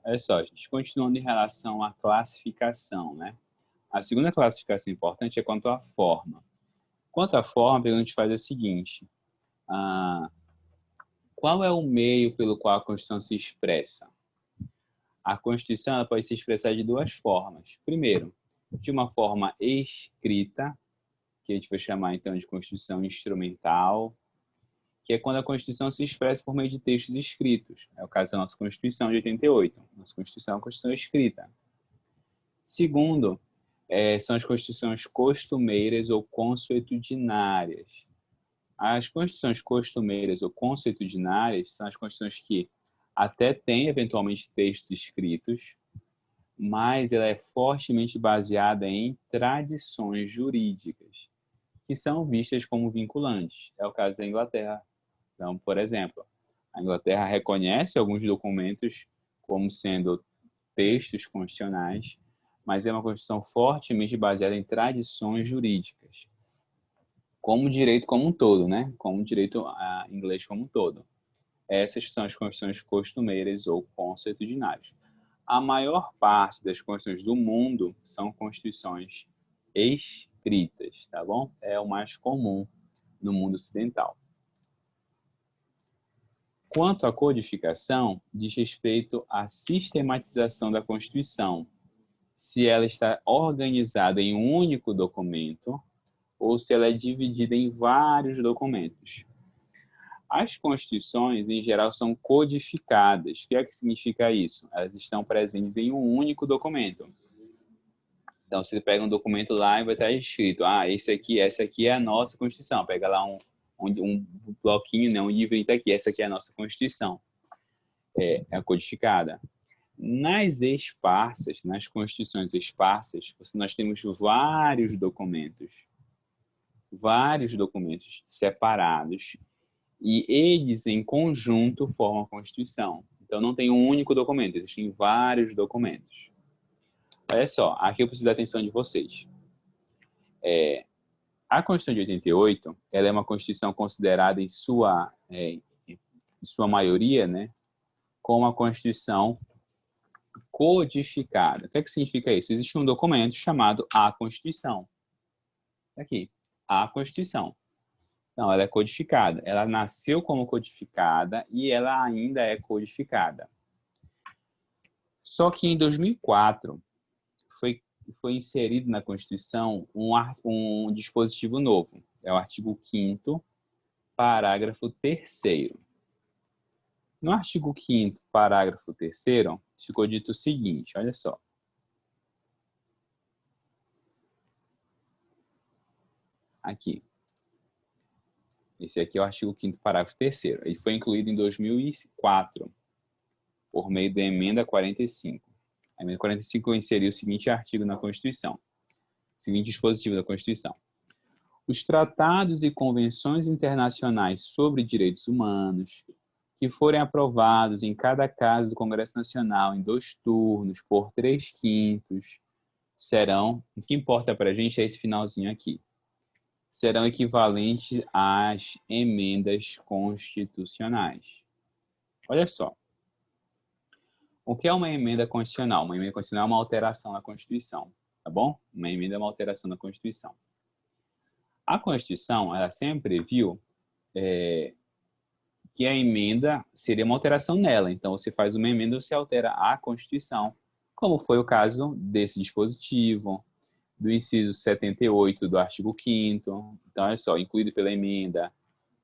Olha só, gente, continuando em relação à classificação, né? A segunda classificação importante é quanto à forma. Quanto à forma, a gente faz o seguinte: qual é o meio pelo qual a Constituição se expressa? A Constituição ela pode se expressar de duas formas. Primeiro, de uma forma escrita, que a gente vai chamar então de Constituição instrumental, que é quando a Constituição se expressa por meio de textos escritos. É o caso da nossa Constituição de 88. Nossa Constituição é uma Constituição escrita. Segundo, são as constituições costumeiras ou consuetudinárias. As constituições costumeiras ou consuetudinárias são as constituições que até têm, eventualmente, textos escritos, mas ela é fortemente baseada em tradições jurídicas, que são vistas como vinculantes. É o caso da Inglaterra. Então, por exemplo, a Inglaterra reconhece alguns documentos como sendo textos constitucionais, mas é uma Constituição fortemente baseada em tradições jurídicas, como o direito como um todo, né? Como o direito inglês como um todo. Essas são as constituições costumeiras ou consuetudinárias. A maior parte das constituições do mundo são constituições escritas, tá bom? É o mais comum no mundo ocidental. Quanto à codificação, diz respeito à sistematização da Constituição, se ela está organizada em um único documento ou se ela é dividida em vários documentos. As constituições, em geral, são codificadas. O que é que significa isso? Elas estão presentes em um único documento. Então, você pega um documento lá e vai estar escrito, essa aqui é a nossa Constituição. Pega lá um bloquinho, né, um livro está aqui, essa aqui é a nossa Constituição. É a codificada. Nas esparsas, nas constituições esparsas, nós temos vários documentos separados, e eles, em conjunto, formam a Constituição. Então, não tem um único documento, existem vários documentos. Olha só, aqui eu preciso da atenção de vocês. A Constituição de 88, ela é uma Constituição considerada, em sua maioria, né, como a Constituição codificada. O que é que significa isso? Existe um documento chamado a Constituição. Aqui, a Constituição. Não, ela é codificada. Ela nasceu como codificada e ela ainda é codificada. Só que em 2004 foi inserido na Constituição um dispositivo novo. É o artigo 5º, parágrafo 3º. No artigo 5º, parágrafo 3º, ficou dito o seguinte, olha só. Aqui. Esse aqui é o artigo 5º, parágrafo 3º. Ele foi incluído em 2004, por meio da emenda 45. A emenda 45 inseriu o seguinte artigo na Constituição, o seguinte dispositivo da Constituição. Os tratados e convenções internacionais sobre direitos humanos, que forem aprovados em cada casa do Congresso Nacional em 2 turnos, por 3/5, serão, o que importa para a gente é esse finalzinho aqui, serão equivalentes às emendas constitucionais. Olha só. O que é uma emenda constitucional? Uma emenda constitucional é uma alteração na Constituição, tá bom? Uma emenda é uma alteração na Constituição. A Constituição, ela sempre previu que a emenda seria uma alteração nela. Então, você faz uma emenda, você altera a Constituição, como foi o caso desse dispositivo, do inciso 78 do artigo 5º. Então, olha só, incluído pela emenda,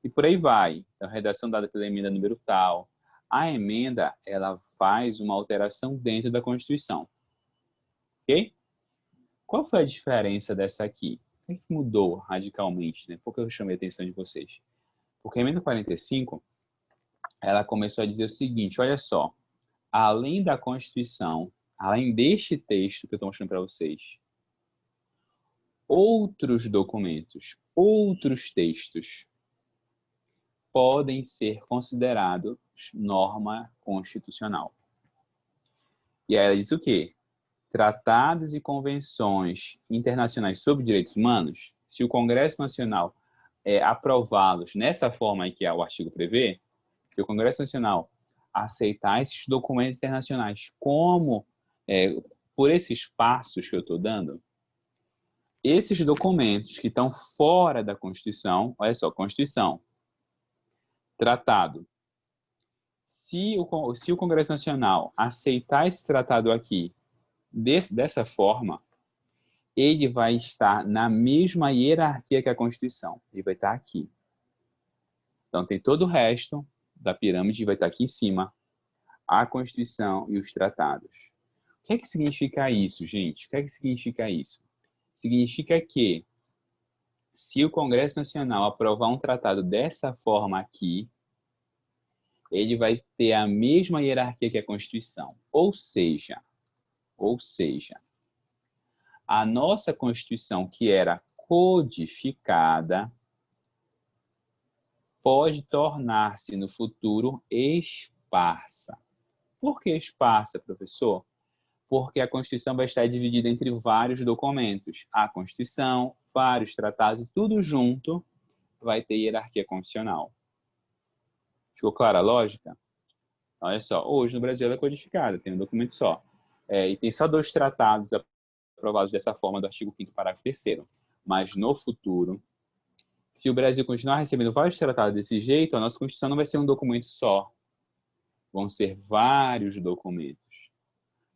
e por aí vai. Então, redação dada pela emenda número tal. A emenda, ela faz uma alteração dentro da Constituição. Ok? Qual foi a diferença dessa aqui? O que mudou radicalmente, né? Por que eu chamei a atenção de vocês? Porque a emenda 45, ela começou a dizer o seguinte, olha só, além da Constituição, além deste texto que eu estou mostrando para vocês, outros documentos, outros textos podem ser considerados norma constitucional. E aí ela diz o quê? Tratados e convenções internacionais sobre direitos humanos, se o Congresso Nacional aprová-los nessa forma aí que o artigo prevê, se o Congresso Nacional aceitar esses documentos internacionais. Como, por esses passos que eu estou dando, esses documentos que estão fora da Constituição, olha só, Constituição, tratado. Se o Congresso Nacional aceitar esse tratado aqui dessa forma, ele vai estar na mesma hierarquia que a Constituição. Ele vai estar aqui. Então, tem todo o resto da pirâmide, vai estar aqui em cima, a Constituição e os tratados. O que é que significa isso, gente? O que é que significa isso? Significa que, se o Congresso Nacional aprovar um tratado dessa forma aqui, ele vai ter a mesma hierarquia que a Constituição. Ou seja, a nossa Constituição, que era codificada, pode tornar-se no futuro esparsa. Por que esparsa, professor? Porque a Constituição vai estar dividida entre vários documentos. A Constituição, vários tratados, tudo junto vai ter hierarquia constitucional. Ficou clara a lógica? Olha só, hoje no Brasil ela é codificada, tem um documento só. E tem só 2 tratados aprovados dessa forma do artigo 5º, parágrafo 3º. Mas no futuro, se o Brasil continuar recebendo vários tratados desse jeito, a nossa Constituição não vai ser um documento só. Vão ser vários documentos.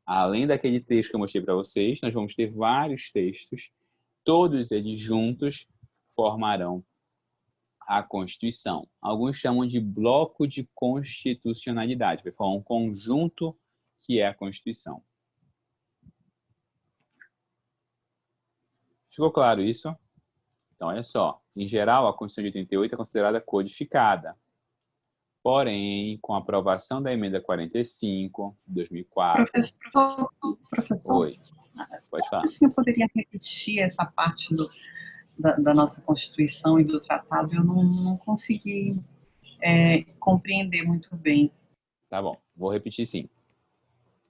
Além daquele texto que eu mostrei para vocês, nós vamos ter vários textos, todos eles juntos formarão a Constituição. Alguns chamam de bloco de constitucionalidade, vai formar um conjunto que é a Constituição. Ficou claro isso? Então, olha só, em geral, a Constituição de 88 é considerada codificada. Porém, com a aprovação da emenda 45, de 2004... Professor, Oi, pode falar. O senhor poderia repetir essa parte da nossa Constituição e do tratado? Eu não consegui compreender muito bem. Tá bom, vou repetir sim.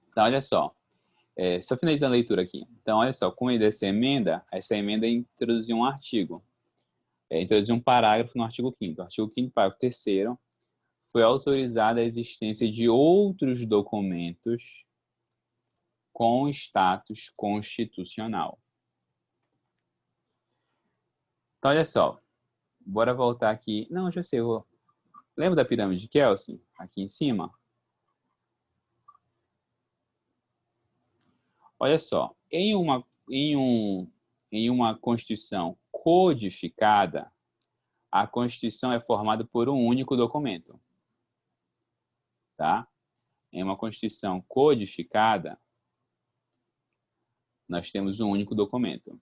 Então, olha só. Só finalizando a leitura aqui. Então, olha só, com essa emenda introduziu um artigo. Introduziu um parágrafo no artigo 5º. O artigo 5º, parágrafo 3º, foi autorizada a existência de outros documentos com status constitucional. Então, olha só. Bora voltar aqui. Não, já sei. Lembra da pirâmide de Kelsen? Aqui em cima? Olha só. Em uma Constituição codificada, a Constituição é formada por um único documento. Tá? Em uma Constituição codificada, nós temos um único documento.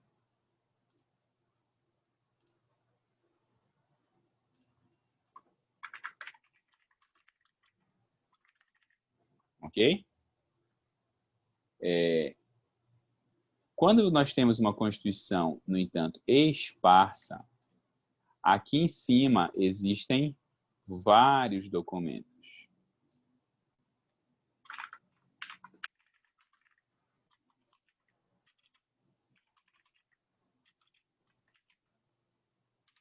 Ok? Quando nós temos uma Constituição, no entanto, esparsa, aqui em cima existem vários documentos.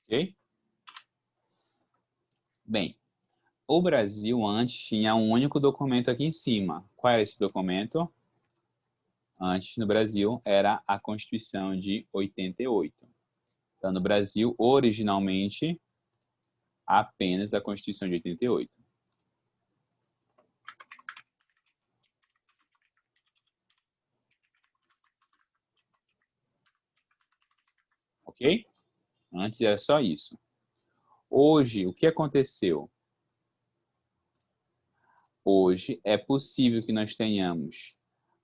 Ok? Bem, o Brasil antes tinha um único documento aqui em cima. Qual era esse documento? Antes, no Brasil, era a Constituição de 88. Então, no Brasil, originalmente, apenas a Constituição de 88. Ok? Antes era só isso. Hoje, o que aconteceu? Hoje, é possível que nós tenhamos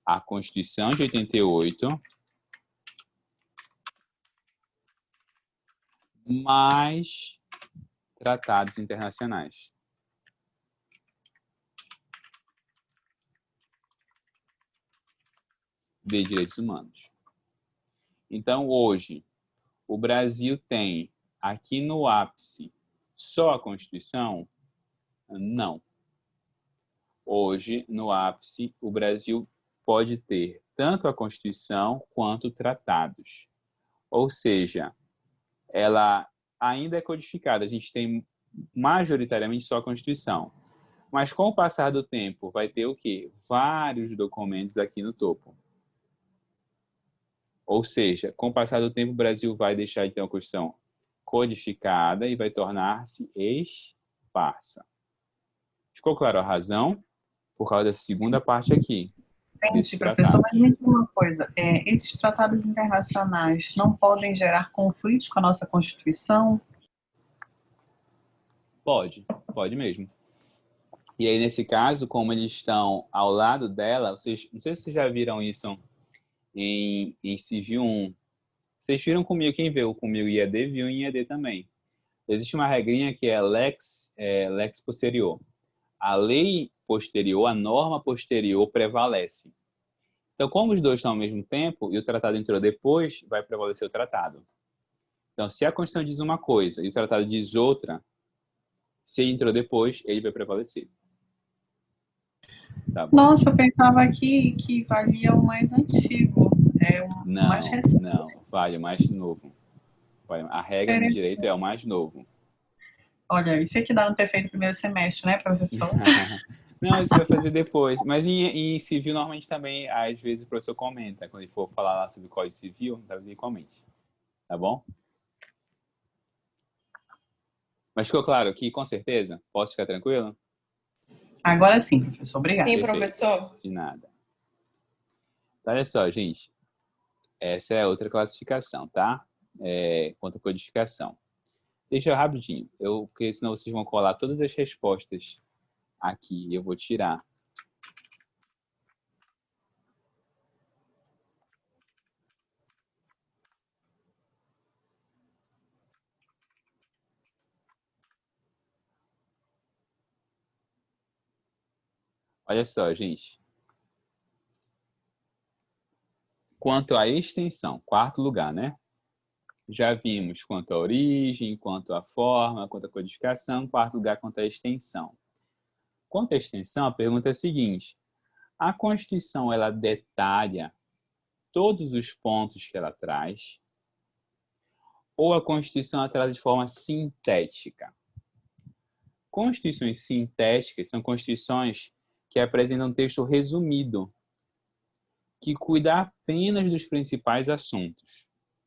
a Constituição de 88, mais tratados internacionais. De direitos humanos. Então, hoje, o Brasil tem aqui no ápice só a Constituição? Não. Hoje, no ápice, o Brasil pode ter tanto a Constituição quanto tratados. Ou seja, ela ainda é codificada. A gente tem majoritariamente só a Constituição. Mas com o passar do tempo, vai ter o quê? Vários documentos aqui no topo. Ou seja, com o passar do tempo, o Brasil vai deixar de ter uma Constituição codificada e vai tornar-se esparsa. Ficou claro a razão? Por causa da segunda parte aqui. Entendi, professor, mas me diz uma coisa, esses tratados internacionais não podem gerar conflitos com a nossa Constituição? Pode mesmo. E aí, nesse caso, como eles estão ao lado dela, vocês, não sei se vocês já viram isso em Civil 1. Vocês viram comigo, quem viu comigo IAD, viu em IAD também. Existe uma regrinha que é lex posterior. A lei posterior, a norma posterior prevalece. Então, como os dois estão ao mesmo tempo e o tratado entrou depois, vai prevalecer o tratado. Então, se a Constituição diz uma coisa e o tratado diz outra, se ele entrou depois, ele vai prevalecer. Tá bom? Nossa, eu pensava que valia o mais antigo, o mais recente. Não, vale o mais novo. A regra no direito é o mais novo. Olha, isso aqui dá não ter feito o primeiro semestre, né, professor? Não, isso vai fazer depois. Mas em civil, normalmente também, às vezes, o professor comenta. Quando ele for falar lá sobre o Código Civil, talvez ele comente. Tá bom? Mas ficou claro aqui, com certeza? Posso ficar tranquilo? Agora sim, professor, obrigada. Sim, Perfeito. professor. De nada. Então, olha só, gente. Essa é outra classificação, tá? Quanto à codificação. Deixa eu rapidinho, porque senão vocês vão colar todas as respostas aqui. Eu vou tirar. Olha só, gente. Quanto à extensão, quarto lugar, né? Já vimos quanto à origem, quanto à forma, quanto à codificação, quarto lugar quanto à extensão. Quanto à extensão, a pergunta é a seguinte: a Constituição ela detalha todos os pontos que ela traz, ou a Constituição ela traz de forma sintética? Constituições sintéticas são constituições que apresentam um texto resumido, que cuida apenas dos principais assuntos.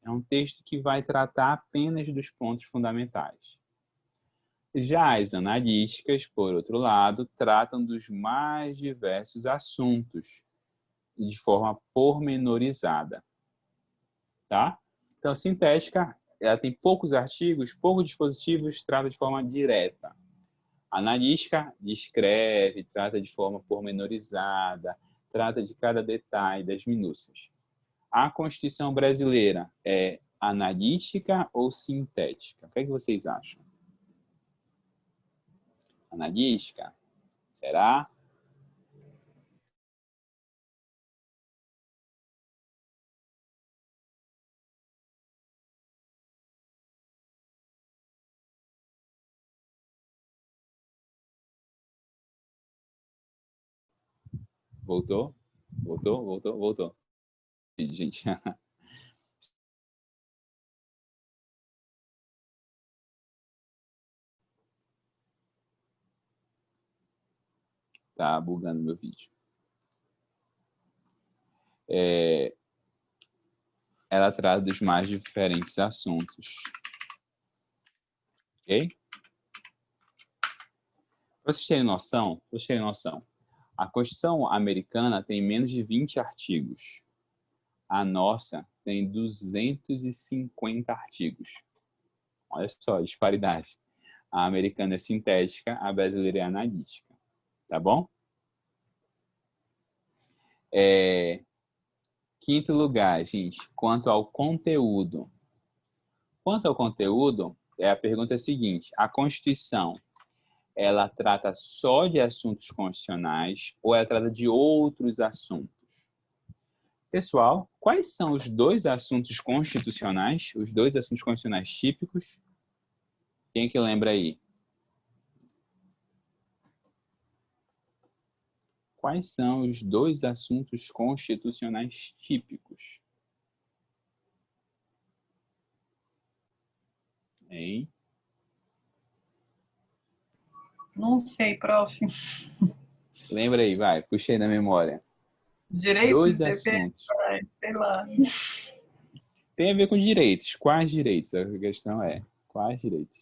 É um texto que vai tratar apenas dos pontos fundamentais. Já as analíticas, por outro lado, tratam dos mais diversos assuntos de forma pormenorizada. Tá? Então, sintética, ela tem poucos artigos, poucos dispositivos, trata de forma direta. Analítica, descreve, trata de forma pormenorizada, trata de cada detalhe das minúcias. A Constituição brasileira é analítica ou sintética? O que é que vocês acham? Analítica? Será? Voltou? Voltou. Gente. Tá bugando meu vídeo. Ela trata dos mais diferentes assuntos. Ok? Para vocês terem noção, a Constituição americana tem menos de 20 artigos. A nossa tem 250 artigos. Olha só, disparidade. A americana é sintética, a brasileira é analítica. Tá bom? Quinto lugar, gente, quanto ao conteúdo. Quanto ao conteúdo, a pergunta é a seguinte: a Constituição, ela trata só de assuntos constitucionais ou ela trata de outros assuntos? Pessoal, quais são os dois assuntos constitucionais, os dois assuntos constitucionais típicos? Quem que lembra aí? Quais são os dois assuntos constitucionais típicos? Hein? Não sei, prof. Lembra aí, vai, puxei na memória. Direitos Dois e deveres, assuntos. sei lá. Tem a ver com direitos. Quais direitos? A questão é, quais direitos?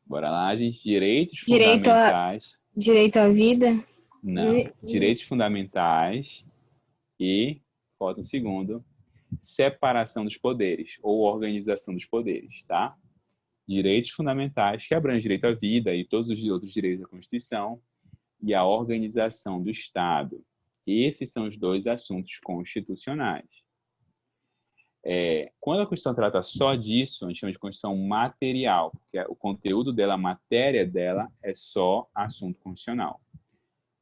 Bora lá, gente. Direitos Direito a, fundamentais. direito à vida? Não. Direitos fundamentais e, falta um segundo, separação dos poderes ou organização dos poderes, tá? Direitos fundamentais, que abrangem direito à vida e todos os outros direitos da Constituição, e a organização do Estado. Esses são os dois assuntos constitucionais. Quando a Constituição trata só disso, a gente chama de Constituição material, porque o conteúdo dela, a matéria dela, é só assunto constitucional.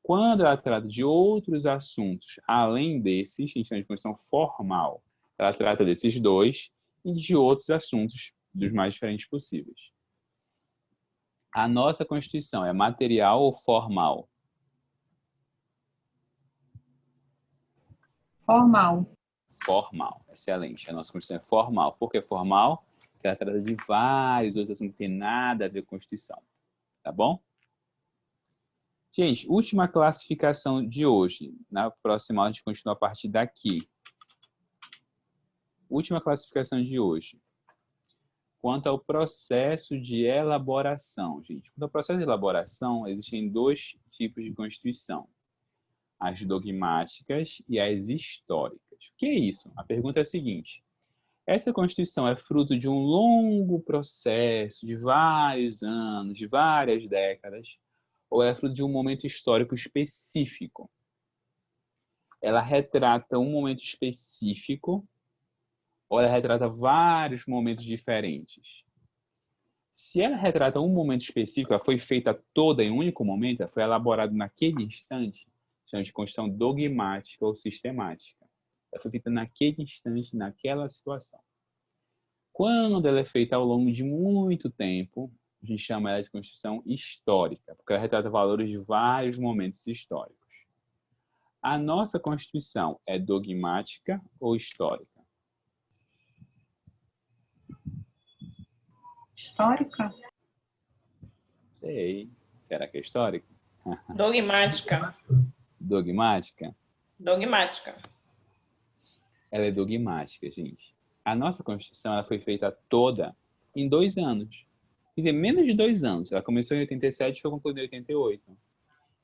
Quando ela trata de outros assuntos, além desses, a gente chama de Constituição formal. Ela trata desses dois e de outros assuntos dos mais diferentes possíveis. A nossa Constituição é material ou formal? Formal. Formal, excelente. A nossa Constituição é formal. Por que formal? Porque ela trata de vários outros assuntos que não tem nada a ver com a Constituição. Tá bom? Gente, última classificação de hoje. Na próxima aula a gente continua a partir daqui. Última classificação de hoje. Quanto ao processo de elaboração, gente. Quanto ao processo de elaboração, existem dois tipos de Constituição. As dogmáticas e as históricas. O que é isso? A pergunta é a seguinte. Essa Constituição é fruto de um longo processo, de vários anos, de várias décadas, ou é fruto de um momento histórico específico? Ela retrata um momento específico ou ela retrata vários momentos diferentes? Se ela retrata um momento específico, ela foi feita toda em um único momento, ela foi elaborada naquele instante, chamamos de Constituição dogmática ou sistemática. Ela foi feita naquele instante, naquela situação. Quando ela é feita ao longo de muito tempo, a gente chama ela de Constituição histórica, porque ela retrata valores de vários momentos históricos. A nossa Constituição é dogmática ou histórica? Histórica? Sei. Será que é histórica? Dogmática. Dogmática? Dogmática. Ela é dogmática, gente. A nossa Constituição ela foi feita toda em 2 anos. Quer dizer, menos de 2 anos. Ela começou em 87 e foi concluída em 88.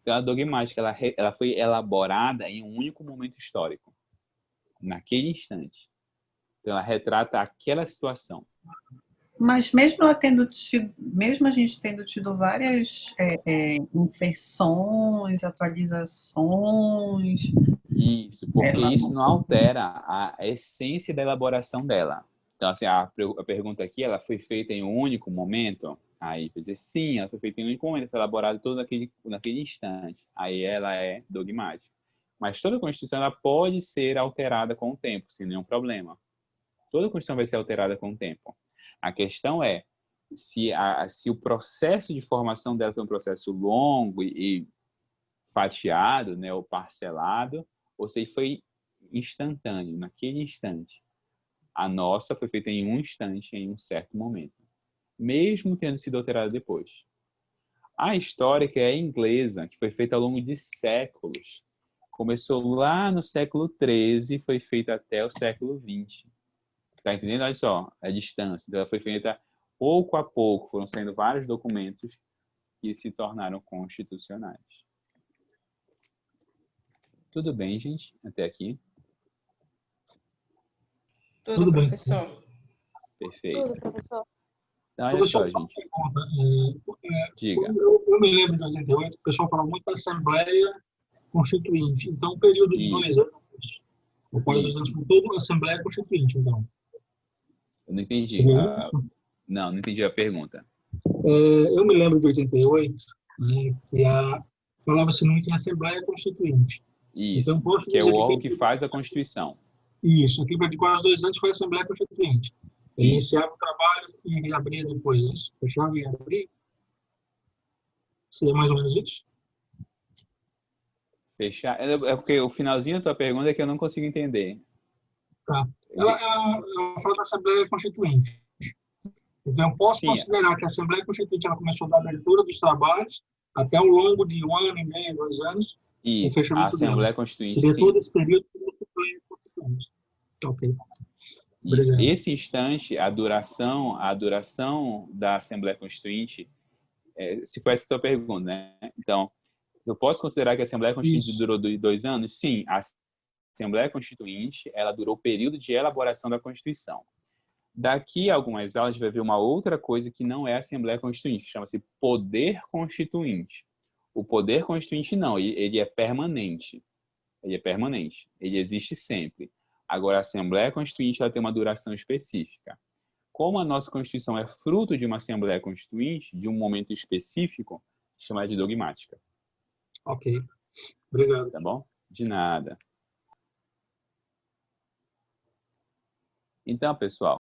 Então, a dogmática ela foi elaborada em um único momento histórico, naquele instante. Então, ela retrata aquela situação. Mas mesmo ela tendo tido, mesmo a gente tendo tido várias inserções, atualizações. Isso, porque isso não altera a essência da elaboração dela. Então, assim, a pergunta aqui, ela foi feita em um único momento? Aí, quer dizer, sim, ela foi feita em um único momento, foi elaborada todo naquele instante. Aí ela é dogmática. Mas toda Constituição ela pode ser alterada com o tempo, sem nenhum problema. Toda Constituição vai ser alterada com o tempo. A questão é se o processo de formação dela foi um processo longo e fatiado, né, ou parcelado, ou se foi instantâneo, naquele instante. A nossa foi feita em um instante, em um certo momento, mesmo tendo sido alterada depois. A histórica é inglesa, que foi feita ao longo de séculos. Começou lá no século XIII e foi feita até o século XX. Tá entendendo? Olha só, a distância. Então, ela foi feita pouco a pouco, foram saindo vários documentos que se tornaram constitucionais. Tudo bem, gente? Até aqui? Tudo, professor. Perfeito. Tudo, professor. Então, olha só, gente. Diga. Eu me lembro de 88, o pessoal falava muito da Assembleia Constituinte. Então, o período de 2 anos, o qual 2 anos foi toda a Assembleia Constituinte, então. Eu não entendi. Não entendi a pergunta. Eu me lembro de 88, né, que falava-se muito em Assembleia Constituinte. Isso, Então, posso que é dizer o órgão que faz a Constituição. Isso, aqui de quase 2 anos foi a Assembleia Constituinte. Iniciava o trabalho e reabria depois isso. Fechava e abria. Seria mais ou menos isso? Fechar. É porque o finalzinho da tua pergunta é que eu não consigo entender. Tá. Ela fala da Assembleia Constituinte. Então, eu posso Sim. considerar que a Assembleia Constituinte ela começou da abertura dos trabalhos até ao longo de 1 ano e meio, 2 anos, o Isso, a fechamento Assembleia dela. Constituinte, Seria sim. todo esse período que a Assembleia Constituinte. Ok. Isso. Obrigado. Esse instante, a duração da Assembleia Constituinte, se for essa a sua pergunta, né? Então, eu posso considerar que a Assembleia Constituinte Isso. durou 2 anos? Sim, a Assembleia Constituinte, ela durou o período de elaboração da Constituição. Daqui a algumas aulas, a gente vai ver uma outra coisa que não é a Assembleia Constituinte, que chama-se Poder Constituinte. O Poder Constituinte não, ele é permanente. Ele é permanente, ele existe sempre. Agora, a Assembleia Constituinte ela tem uma duração específica. Como a nossa Constituição é fruto de uma Assembleia Constituinte, de um momento específico, chama de dogmática. Ok. Obrigado. Tá bom? De nada. Então, pessoal,